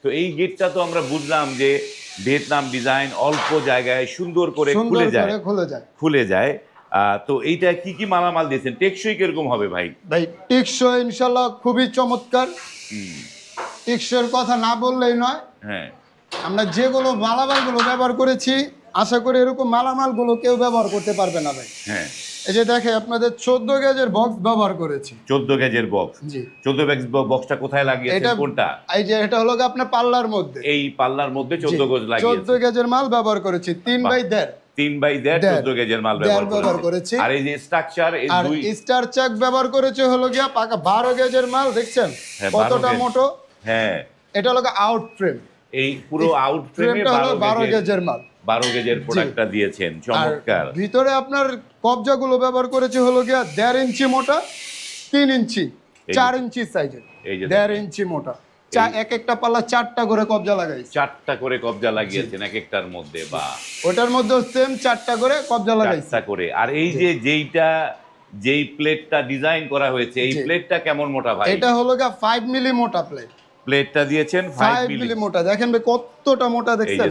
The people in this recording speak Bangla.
তো এই গেটটা তো আমরা বুঝলাম যে ভিয়েতনাম ডিজাইন, অল্প জায়গায় সুন্দর করে সুন্দর করে খুলে যায়। খুলে যায়। তো এইটা কি কি মালামাল দিয়েছেন, টেকসই কিরকম হবে ভাই? ভাই টেকসই ইনশাল্লাহ খুবই চমৎকার। টেকসইয়ের কথা না বললেই নয়। হ্যাঁ, আমরা যেগুলো মালামালগুলো ব্যবহার করেছি, আশা করি এরকম মালামালগুলো কেউ ব্যবহার করতে পারবে না ভাই। হ্যাঁ, এই যে দেখে আপনাদের 14 গেজের বক্স ব্যবহার করেছি। 14 গেজের বক্স। জি। 14 গেজ বক্সটা কোথায় লাগিয়েছেন, কোনটা? এই যে এটা হলো আপনার পাল্লার মধ্যে, এই পাল্লার মধ্যে 14 গজ 14 লাগিয়েছেন। গেজের মাল ব্যবহার করেছি, 3/1.5 3/1.5 14 গেজের মাল ব্যবহার করেছি। আর এই যে স্ট্রাকচার, এই আর দুই স্টার চাক ব্যবহার করেছে হলো গিয়া পাকা 12 গেজের মাল। দেখছেন হ্যাঁ, কতটা 12 গেজ। মোটো। হ্যাঁ, এটা হলো আউট ফ্রেম। এই পুরো আউট ফ্রেমে ফ্রেমটা হলো 12 গেজের মাল। 12 গেজের প্রোডাক্টটা দিয়েছেন, চমৎকার। আর ভিতরে আপনার কবজাগুলো ব্যবহার করেছে হলো গিয়া 1.5 ইঞ্চি মোটা, 3 ইঞ্চি, 4 ইঞ্চি সাইজের, এই যে 1.5 ইঞ্চি মোটা। এক একটা পাল্লা 4টা করে কবজা লাগাইছে। 4টা করে কবজা লাগিয়েছেন এক একটার মধ্যে, বা ওটার মধ্যে সেম 4টা করে কবজা লাগাইছে। 4টা করে। আর এই যে যেই প্লেটটা ডিজাইন করা হয়েছে, এই প্লেটটা কেমন মোটা ভাই? এটা হলো গিয়া 5 মিলি মোটা প্লেট। প্লেটটা দিয়েছেন 5 মিলি মোটা। দেখেন ভাই কতটা মোটা, দেখছেন?